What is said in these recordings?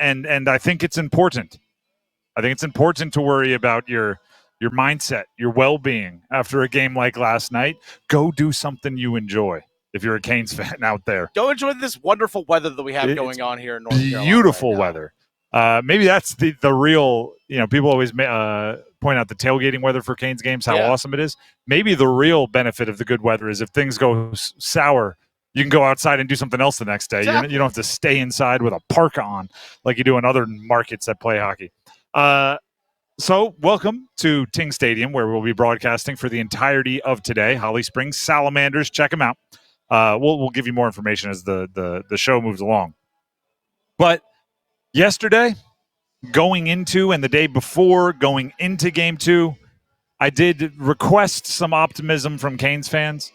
and I think it's important. I think it's important to worry about your mindset, your well-being after a game like last night. Go do something you enjoy. If you're a Canes fan out there, go enjoy this wonderful weather that we have going on here in North Carolina. Beautiful weather. Maybe that's the real. People always point out the tailgating weather for Canes games, how awesome it is. Maybe the real benefit of the good weather is if things go sour, you can go outside and do something else the next day. Exactly. You don't have to stay inside with a parka on like you do in other markets that play hockey. So welcome to Ting Stadium, where we'll be broadcasting for the entirety of today. Holly Springs Salamanders, check them out. We'll give you more information as the show moves along. But yesterday, going into and the day before going into Game 2, I did request some optimism from Canes fans.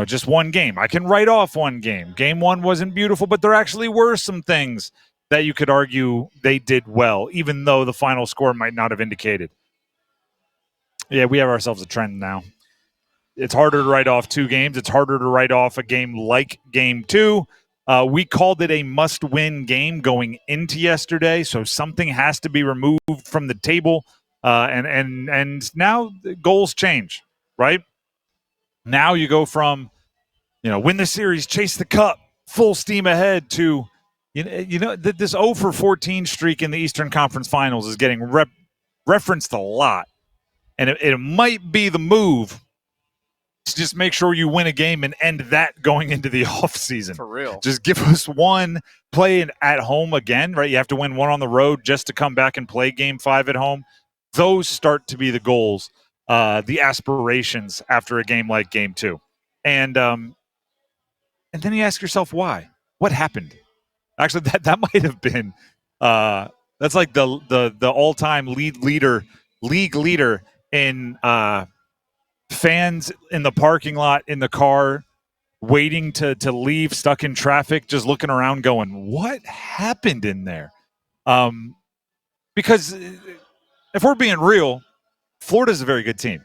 Just one game. I can write off one game. Game 1 wasn't beautiful, but there actually were some things that you could argue they did well, even though the final score might not have indicated. Yeah, we have ourselves a trend now. It's harder to write off 2 games. It's harder to write off a game like Game 2. We called it a must-win game going into yesterday, so something has to be removed from the table, and now the goals change, right? Now you go from, win the series, chase the cup, full steam ahead to, this 0 for 14 streak in the Eastern Conference Finals is getting referenced a lot, and it might be the move to just make sure you win a game and end that going into the offseason. For real. Just give us one play at home again, right? You have to win one on the road just to come back and play Game 5 at home. Those start to be the goals, the aspirations after a game like Game 2. And then you ask yourself why. What happened? Actually, that might have been that's like the all-time league leader in fans in the parking lot, in the car, waiting to leave, stuck in traffic, just looking around going, what happened in there? Because if we're being real, Florida's a very good team,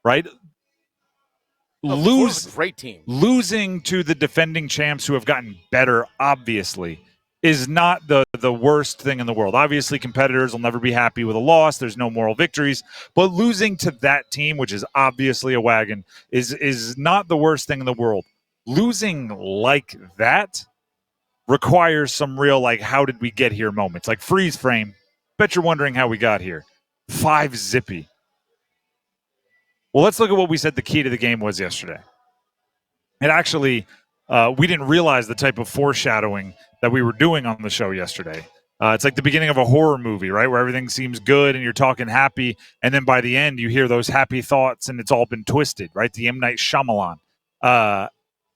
right? Florida's a great team. Losing to the defending champs who have gotten better, obviously, is not the worst thing in the world. Obviously, competitors will never be happy with a loss. There's no moral victories. But losing to that team, which is obviously a wagon, is not the worst thing in the world. Losing like that requires some real, how did we get here moments. Like freeze frame. Bet you're wondering how we got here. 5-0. Well, let's look at what we said the key to the game was yesterday. And actually, we didn't realize the type of foreshadowing that we were doing on the show yesterday. It's like the beginning of a horror movie, right, where everything seems good and you're talking happy, and then by the end you hear those happy thoughts and it's all been twisted, right? The M. Night Shyamalan.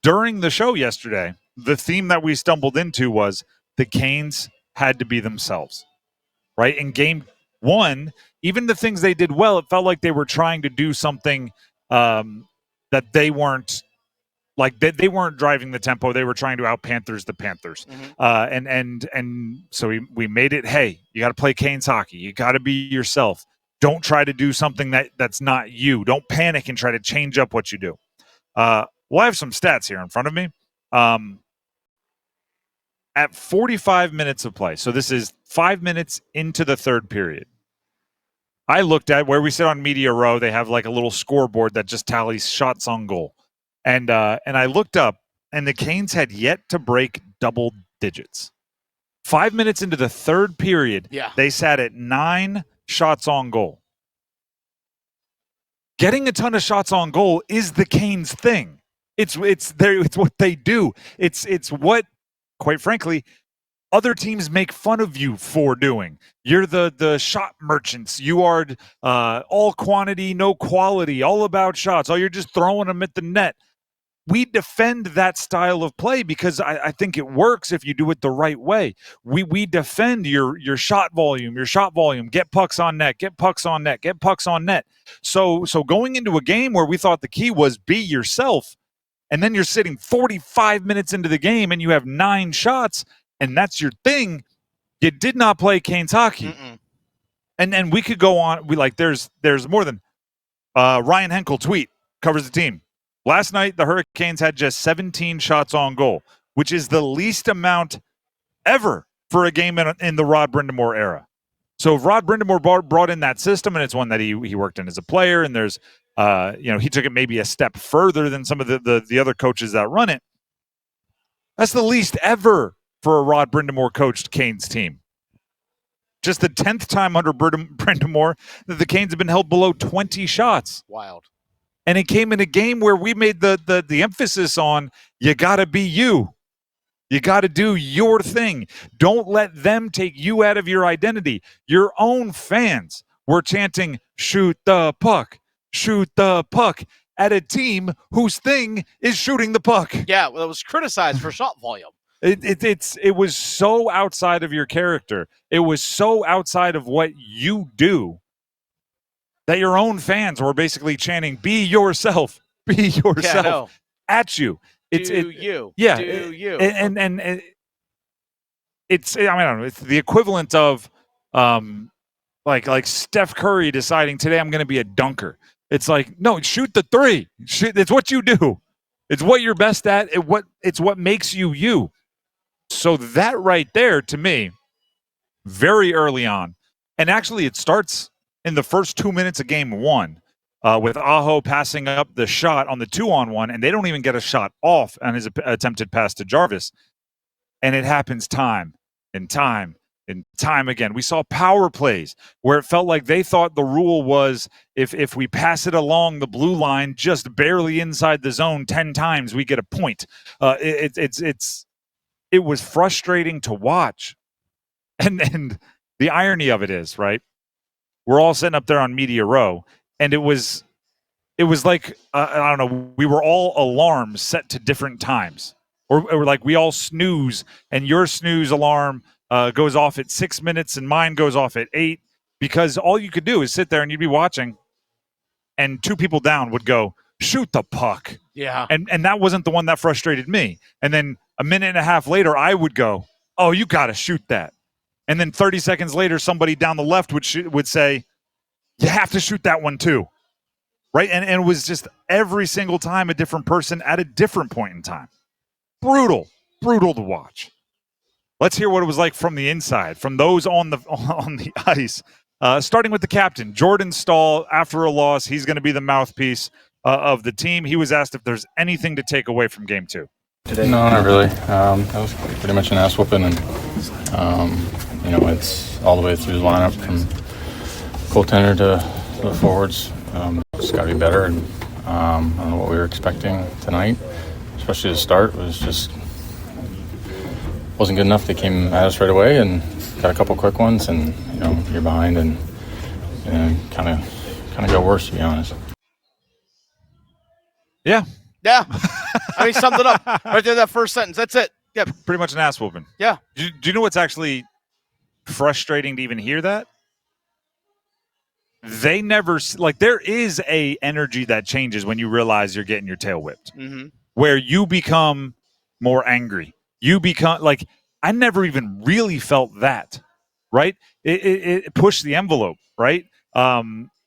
During the show yesterday, the theme that we stumbled into was the Canes had to be themselves, right? In Game 1, even the things they did well, it felt like they were trying to do something that they weren't. Like they weren't driving the tempo. They were trying to out-Panthers the Panthers. Mm-hmm. And so we made it, hey, you got to play Canes hockey. You got to be yourself. Don't try to do something that's not you. Don't panic and try to change up what you do. Well, I have some stats here in front of me. At 45 minutes of play, so this is 5 minutes into the third period, I looked at where we sit on Media Row. They have like a little scoreboard that just tallies shots on goal. And I looked up, and the Canes had yet to break double digits. 5 minutes into the third period, They sat at 9 shots on goal. Getting a ton of shots on goal is the Canes' thing. It's what they do. It's what, quite frankly, other teams make fun of you for doing. You're the shot merchants. You are all quantity, no quality, all about shots. Oh, you're just throwing them at the net. We defend that style of play because I think it works if you do it the right way. We defend your shot volume, get pucks on net, get pucks on net, get pucks on net. So going into a game where we thought the key was be yourself, and then you're sitting 45 minutes into the game and you have 9 shots, and that's your thing, you did not play Canes hockey. Mm-mm. And we could go on. There's more than Ryan Henkel tweet covers the team. Last night, the Hurricanes had just 17 shots on goal, which is the least amount ever for a game in the Rod Brind'amour era. So if Rod Brind'amour brought in that system, and it's one that he worked in as a player, and there's he took it maybe a step further than some of the other coaches that run it. That's the least ever for a Rod Brind'amour coached Canes team. Just the 10th time under Brind'amour that the Canes have been held below 20 shots. Wild. And it came in a game where we made the emphasis on you got to be you. You got to do your thing. Don't let them take you out of your identity. Your own fans were chanting, shoot the puck, at a team whose thing is shooting the puck. Yeah, well, it was criticized for shot volume. It was so outside of your character. It was so outside of what you do that your own fans were basically chanting, be yourself at you. Do you. And it's, I mean, I don't know, it's the equivalent of like Steph Curry deciding today I'm going to be a dunker. It's like, no, shoot the three. It's what you do. It's what you're best at. It's what makes you you. So that right there, to me, very early on, and actually it starts in the first 2 minutes of game one with Aho passing up the shot on the 2-on-1, and they don't even get a shot off on his attempted pass to Jarvis. And it happens time and time and time again. We saw power plays where it felt like they thought the rule was if we pass it along the blue line just barely inside the zone 10 times, we get a point. It was frustrating to watch. And the irony of it is, right, we're all sitting up there on Media Row, and it was like, I don't know, we were all alarms set to different times. Or like we all snooze, and your snooze alarm goes off at 6 minutes and mine goes off at 8, because all you could do is sit there and you'd be watching, and two people down would go, shoot the puck. Yeah. And that wasn't the one that frustrated me. And then a minute and a half later, I would go, oh, you got to shoot that. And then 30 seconds later, somebody down the left would say, you have to shoot that one too. Right? And it was just every single time a different person at a different point in time. Brutal to watch. Let's hear what it was like from the inside, from those on the ice. Starting with the captain, Jordan Staal. After a loss, he's going to be the mouthpiece of the team. He was asked if there's anything to take away from game two. No, not really. That was pretty much an ass whooping, and it's all the way through the lineup from goaltender to the forwards. It's got to be better, and I don't know what we were expecting tonight, especially the start was just wasn't good enough. They came at us right away and got a couple quick ones, and you're behind, and kind of got worse, to be honest. Yeah. I mean, summed it up right there. That first sentence. That's it. Yeah. Pretty much an ass whooping. Yeah. Do you know what's actually frustrating to even hear that? They never, like, there is a energy that changes when you realize you're getting your tail whipped, where you become more angry. You become like, I never even really felt that, right? It pushed the envelope, right?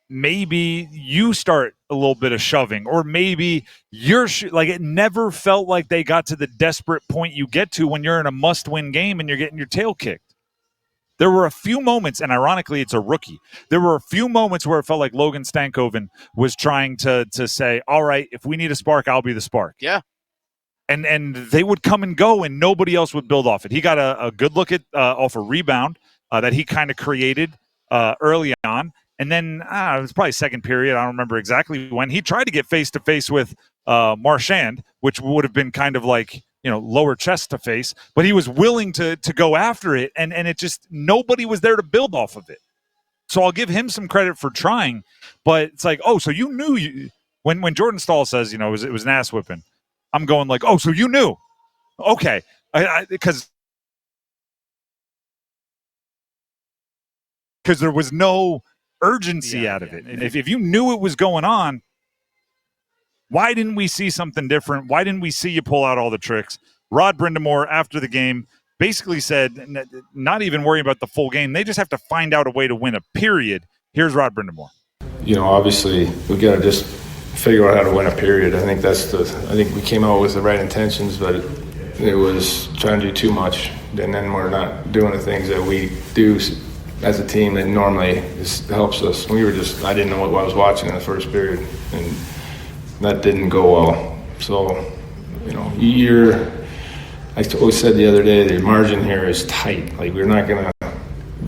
Maybe you start a little bit of shoving, or maybe you're like, it never felt like they got to the desperate point you get to when you're in a must-win game and you're getting your tail kicked. There were a few moments, and ironically, it's a rookie. There were a few moments where it felt like Logan Stankoven was trying to say, all right, if we need a spark, I'll be the spark. Yeah. And they would come and go, and nobody else would build off it. He got a good look at off a rebound that he kind of created early on. And then it was probably second period. I don't remember exactly when. He tried to get face-to-face with Marchand, which would have been kind of like, lower chest to face, but he was willing to go after it, and it just, nobody was there to build off of it. So I'll give him some credit for trying, but it's like, oh, so you knew when Jordan Staal says, it was an ass whipping, I'm going like, oh, so you knew. Okay. Because there was no urgency out of it. And if you knew it was going on, why didn't we see something different? Why didn't we see you pull out all the tricks? Rod Brind'amour, after the game, basically said, not even worry about the full game. They just have to find out a way to win a period. Here's Rod Brind'amour. Obviously, we got to just figure out how to win a period. I think we came out with the right intentions, but it was trying to do too much, and then we're not doing the things that we do as a team that normally helps us. I didn't know what I was watching in the first period, and that didn't go well. So, I always said the other day, the margin here is tight. Like, we're not going to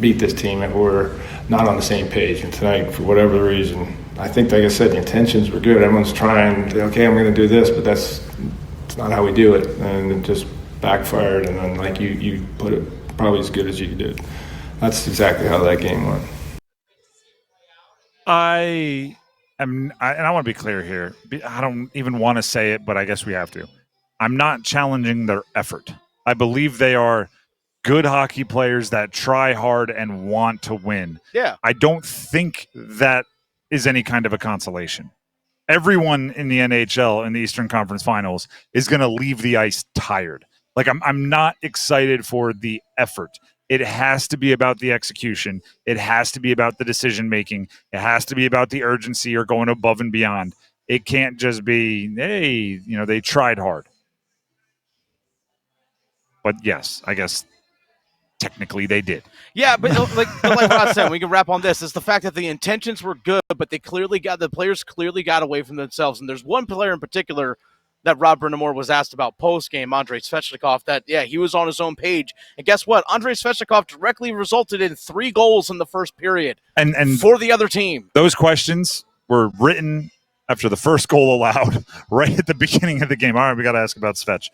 beat this team if we're not on the same page. And tonight, for whatever reason, I think, like I said, the intentions were good. Everyone's trying, okay, I'm going to do this, but it's not how we do it. And it just backfired. And then, like you put it, probably as good as you did. That's exactly how that game went. And I want to be clear here. I don't even want to say it, but I guess we have to. I'm not challenging their effort. I believe they are good hockey players that try hard and want to win. Yeah. I don't think that is any kind of a consolation. Everyone in the NHL in the Eastern Conference Finals is going to leave the ice tired. Like, I'm not excited for the effort. It has to be about the execution. It has to be about the decision making. It has to be about the urgency or going above and beyond. It can't just be, hey, they tried hard. But yes, I guess technically they did. Yeah, but like Rod said, we can wrap on this. It's the fact that the intentions were good, but the players clearly got away from themselves. And there's one player in particular that Rob Brind'amour was asked about post-game, Andrei Svechnikov, that, he was on his own page. And guess what? Andrei Svechnikov directly resulted in 3 goals in the first period and for the other team. Those questions were written after the first goal allowed right at the beginning of the game. All right, we got to ask about Svech.